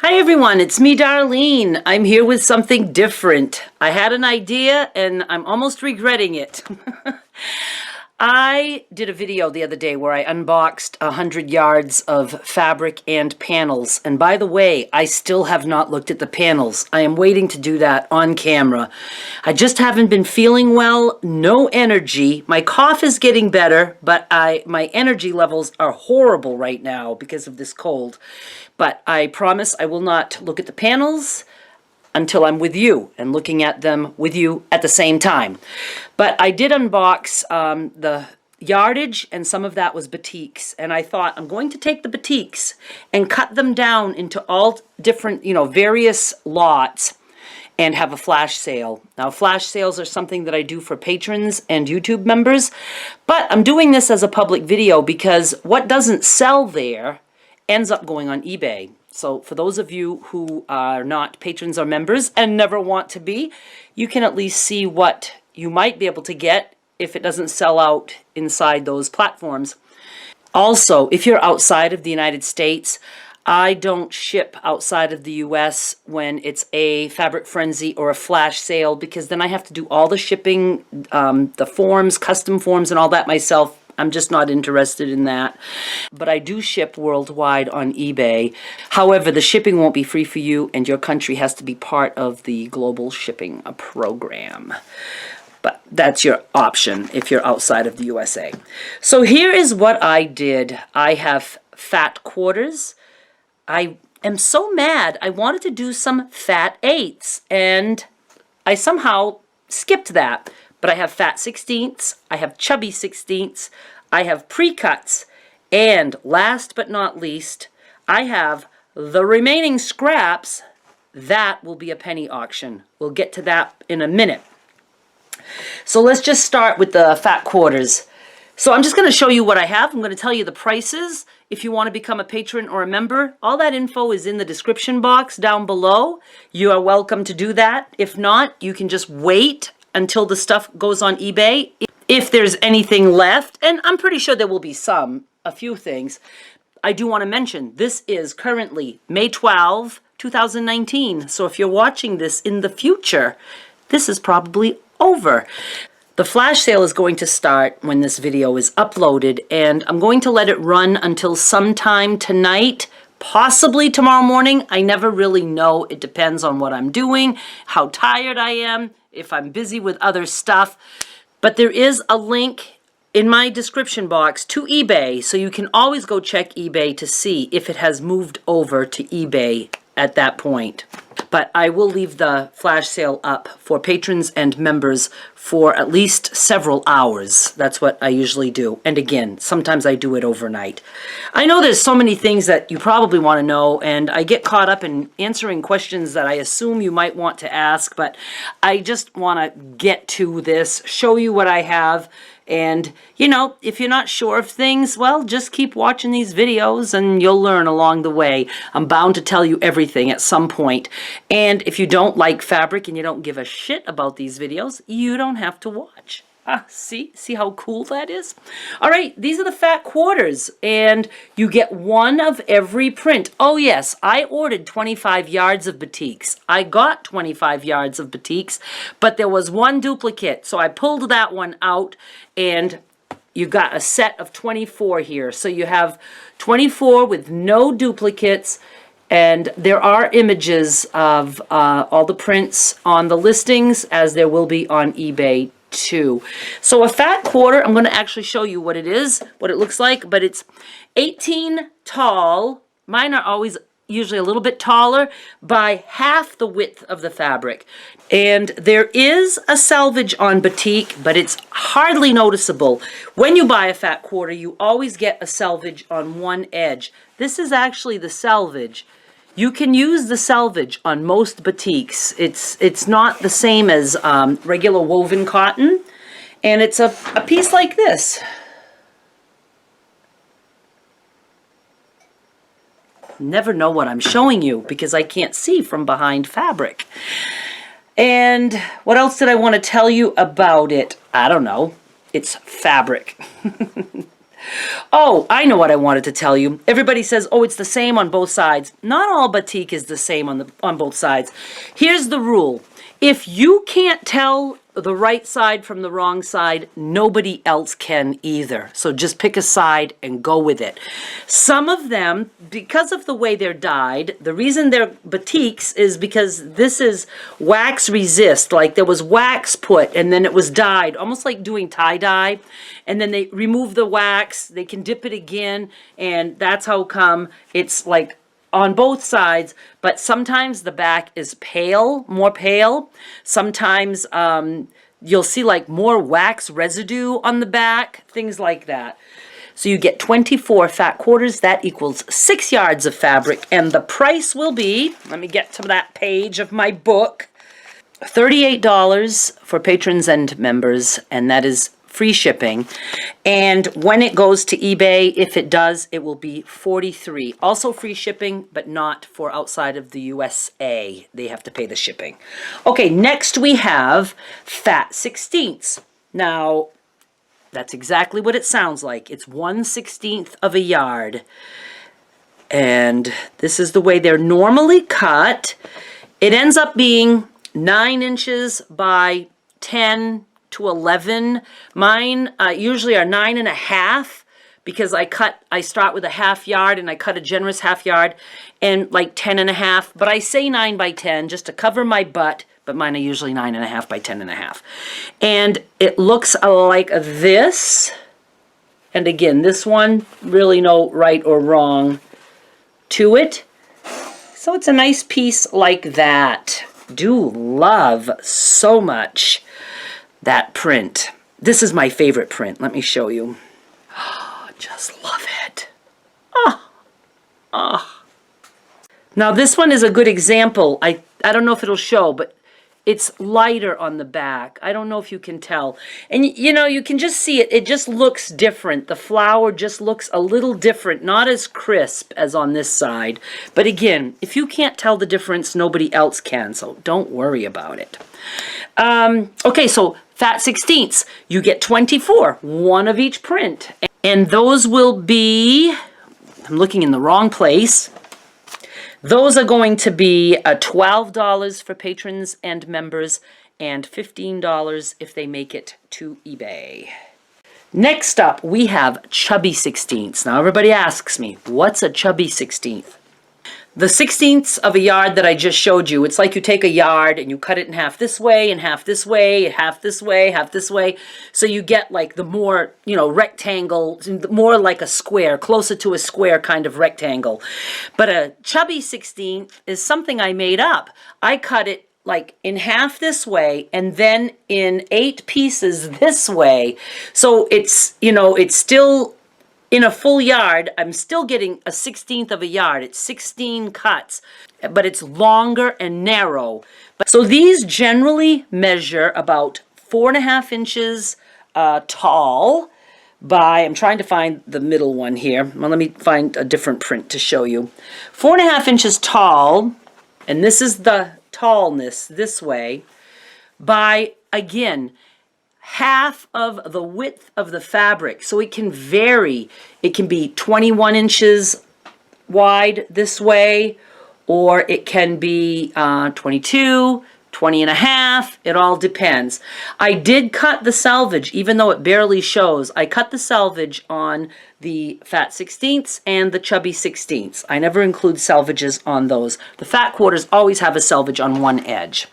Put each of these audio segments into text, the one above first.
Hi everyone, it's me, Darlene. I'm here with something different. I had an idea and I'm almost regretting it. I did a video the other day where I unboxed 100 yards of fabric and panels. And by the way, I still have not looked at the panels. I am waiting to do that on camera. I just haven't been feeling well, no energy. My cough is getting better, but my energy levels are horrible right now because of this cold. But I promise I will not look at the panels until I'm with you and looking at them with you at the same time. But I did unbox the yardage, and some of that was batiks. And I thought I'm going to take the batiks and cut them down into all different, various lots and have a flash sale. Now, flash sales are something that I do for patrons and YouTube members, but I'm doing this as a public video because what doesn't sell there ends up going on eBay. So for those of you who are not patrons or members and never want to be, you can at least see what you might be able to get if it doesn't sell out inside those platforms. Also, if you're outside of the United States, I don't ship outside of the US when it's a Fabric Frenzy or a flash sale, because then I have to do all the shipping, the forms, custom forms and all that myself. I'm just not interested in that. But I do ship worldwide on eBay. However, the shipping won't be free for you, and your country has to be part of the global shipping program. But that's your option if you're outside of the USA. So here is what I did. I have fat quarters. I am so mad. I wanted to do some fat eighths, and I somehow skipped that. But I have fat sixteenths, I have chubby sixteenths, I have precuts, and last but not least, I have the remaining scraps. That will be a penny auction. We'll get to that in a minute. So let's just start with the fat quarters. So I'm just going to show you what I have. I'm going to tell you the prices. If you want to become a patron or a member, all that info is in the description box down below. You are welcome to do that. If not, you can just wait until the stuff goes on eBay. If there's anything left, and I'm pretty sure there will be a few things. I do want to mention, this is currently May 12, 2019. So if you're watching this in the future, this is probably over. The flash sale is going to start when this video is uploaded, and I'm going to let it run until sometime tonight, possibly tomorrow morning. I never really know. It depends on what I'm doing, how tired I am, if I'm busy with other stuff. But there is a link in my description box to eBay, so you can always go check eBay to see if it has moved over to eBay at that point. But I will leave the flash sale up for patrons and members for at least several hours. That's what I usually do. And again, sometimes I do it overnight. I know there's so many things that you probably want to know, and I get caught up in answering questions that I assume you might want to ask, but I just want to get to this, show you what I have. And, if you're not sure of things, well, just keep watching these videos and you'll learn along the way. I'm bound to tell you everything at some point. And if you don't like fabric and you don't give a shit about these videos, you don't have to watch. See how cool that is? All right, these are the fat quarters, and you get one of every print. Oh yes, I ordered 25 yards of batiks. I got 25 yards of batiks, but there was one duplicate, so I pulled that one out, and you got a set of 24 here. So you have 24 with no duplicates, and there are images of all the prints on the listings, as there will be on eBay too. So a fat quarter, I'm going to actually show you what it is, what it looks like, but it's 18 tall. Mine are always usually a little bit taller by half the width of the fabric. And there is a selvage on batik, but it's hardly noticeable. When you buy a fat quarter, you always get a selvage on one edge. This is actually the selvage. You can use the selvage on most batiks. It's not the same as regular woven cotton, and it's a piece like this. Never know what I'm showing you because I can't see from behind fabric. And what else did I want to tell you about it? I don't know. It's fabric. Oh, I know what I wanted to tell you. Everybody says, oh, it's the same on both sides. Not all batik is the same on both sides. Here's the rule. If you can't tell the right side from the wrong side, nobody else can either. So just pick a side and go with it. Some of them, because of the way they're dyed, the reason they're batiks is because this is wax resist. Like there was wax put and then it was dyed, almost like doing tie-dye. And then they remove the wax, they can dip it again, and that's how come it's like on both sides, but sometimes the back is pale, more pale. Sometimes you'll see like more wax residue on the back, things like that. So you get 24 fat quarters, that equals 6 yards of fabric, and the price will be, let me get to that page of my book, $38 for patrons and members, and that is free shipping. And when it goes to eBay, if it does, it will be $43. Also free shipping, but not for outside of the USA. They have to pay the shipping. Okay, next we have fat 16ths. Now, that's exactly what it sounds like. It's 1/16 of a yard. And this is the way they're normally cut. It ends up being 9 inches by 10 to 11. Mine usually are 9.5 because I start with a half yard and I cut a generous half yard, and like 10.5. But I say 9 by 10 just to cover my butt, but mine are usually 9.5 by 10.5. And it looks like this. And again, this one, really no right or wrong to it. So it's a nice piece like that. Do love so much that print. This is my favorite print. Let me show you. Oh, just love it. Oh, oh. Now this one is a good example. I don't know if it'll show, but it's lighter on the back. I don't know if you can tell. And you know, you can just see it. It just looks different. The flower just looks a little different. Not as crisp as on this side. But again, if you can't tell the difference, nobody else can. So don't worry about it. Okay, so fat 16ths, you get 24, one of each print. And those will be, I'm looking in the wrong place. Those are going to be $12 for patrons and members and $15 if they make it to eBay. Next up, we have chubby 16ths. Now everybody asks me, what's a chubby 16th? The 16ths of a yard that I just showed you, it's like you take a yard and you cut it in half this way and half this way, half this way, half this way. So you get like the more, you know, rectangle, more like a square, closer to a square kind of rectangle. But a chubby 16th is something I made up. I cut it like in half this way and then in 8 pieces this way. So it's, you know, it's still in a full yard, I'm still getting a 16th of a yard. It's 16 cuts, but it's longer and narrow. So these generally measure about 4.5 inches tall by, I'm trying to find the middle one here. Well, let me find a different print to show you. 4.5 inches tall, and this is the tallness this way, by, again, half of the width of the fabric. So it can vary. It can be 21 inches wide this way, or it can be 22, 20 and a half. It all depends. I did cut the selvage, even though it barely shows. I cut the selvage on the fat 16ths and the chubby 16ths. I never include selvages on those. The fat quarters always have a selvage on one edge.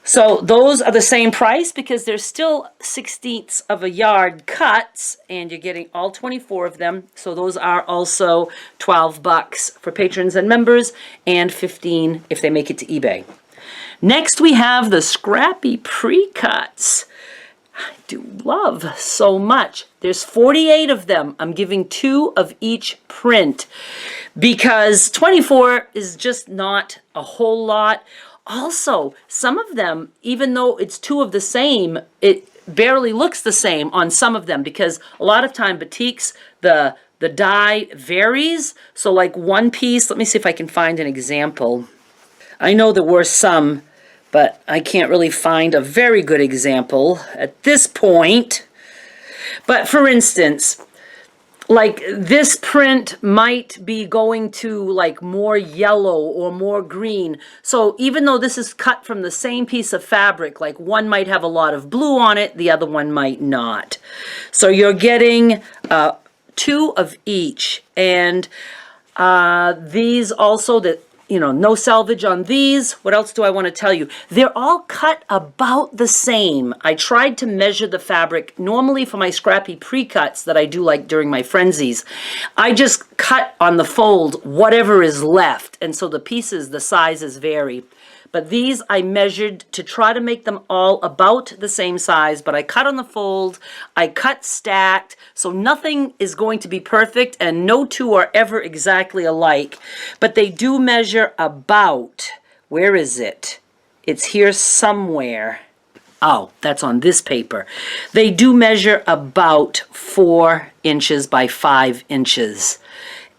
So those are the same price because they're still 16ths of a yard cuts, and you're getting all 24 of them. So those are also $12 for patrons and members and $15 if they make it to eBay. Next we have the Scrappy Precuts. I do love so much. There's 48 of them. I'm giving 2 of each print because 24 is just not a whole lot. Also, some of them, even though it's 2 of the same, it barely looks the same on some of them because a lot of time batiks, the dye varies. So like one piece, let me see if I can find an example. I know there were some, but I can't really find a very good example at this point. But for instance, like this print might be going to like more yellow or more green. So even though this is cut from the same piece of fabric, like one might have a lot of blue on it, the other one might not. So you're getting 2 of each. And these also, that, you know, no salvage on these. What else do I want to tell you? They're all cut about the same. I tried to measure the fabric. Normally for my Scrappy pre-cuts that I do like during my frenzies, I just cut on the fold whatever is left. And so the pieces, the sizes vary. But these I measured to try to make them all about the same size, but I cut on the fold, I cut stacked, so nothing is going to be perfect and no two are ever exactly alike. But they do measure about, where is it? It's here somewhere. Oh, that's on this paper. They do measure about 4 inches by 5 inches.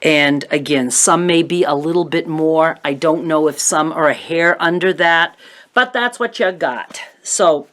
And again, some may be a little bit more. I don't know if some are a hair under that, but that's what you got. So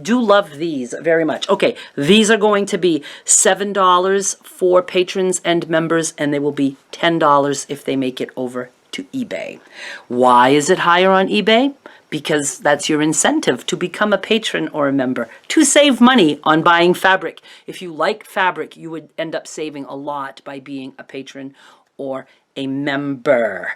do love these very much. Okay, these are going to be $7 for patrons and members, and they will be $10 if they make it over to eBay. Why is it higher on eBay? Because that's your incentive to become a patron or a member, to save money on buying fabric. If you like fabric, you would end up saving a lot by being a patron or a member.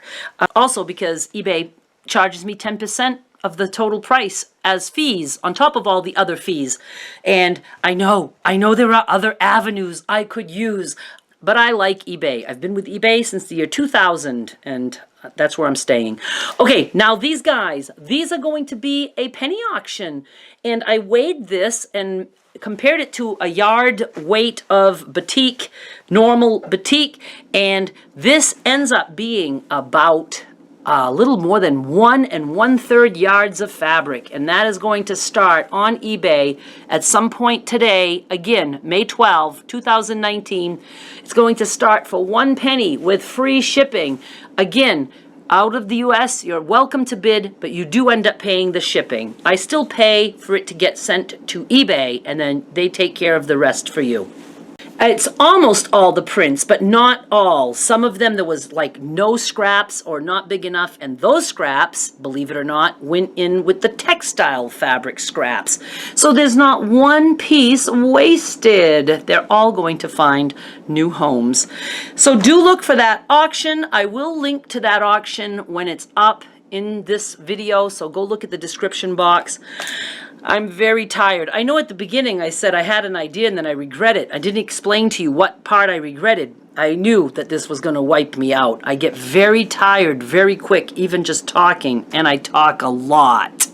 Also because eBay charges me 10% of the total price as fees on top of all the other fees. And I know there are other avenues I could use, but I like eBay. I've been with eBay since the year 2000, and that's where I'm staying. Okay, now these guys, these are going to be a penny auction. And I weighed this and compared it to a yard weight of batik, normal batik, and this ends up being about a little more than 1 1/3 yards of fabric, and that is going to start on eBay at some point today. Again, May 12, 2019. It's going to start for 1 penny with free shipping. Again, out of the US, you're welcome to bid, but you do end up paying the shipping. I still pay for it to get sent to eBay, and then they take care of the rest for you. It's almost all the prints, but not all. Some of them there was like no scraps or not big enough, and those scraps, believe it or not, went in with the textile fabric scraps. So there's not one piece wasted. They're all going to find new homes. So do look for that auction. I will link to that auction when it's up in this video, so go look at the description box. I'm very tired. I know at the beginning I said I had an idea and then I regret it. I didn't explain to you what part I regretted. I knew that this was going to wipe me out. I get very tired very quick, even just talking, and I talk a lot.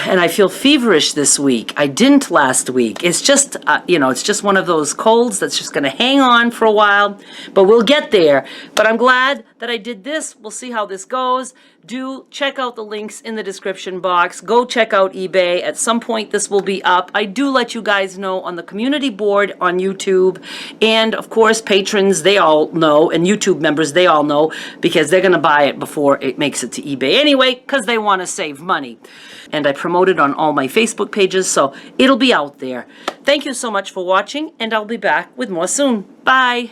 And I feel feverish this week. I didn't last week. It's just, it's just one of those colds that's just going to hang on for a while, but we'll get there. But I'm glad that I did this. We'll see how this goes. Do check out the links in the description box. Go check out eBay. At some point this will be up. I do let you guys know on the community board on YouTube. And of course patrons, they all know, and YouTube members, they all know, because they're going to buy it before it makes it to eBay anyway, because they want to save money. And I promote it on all my Facebook pages, so it'll be out there. Thank you so much for watching, and I'll be back with more soon. Bye!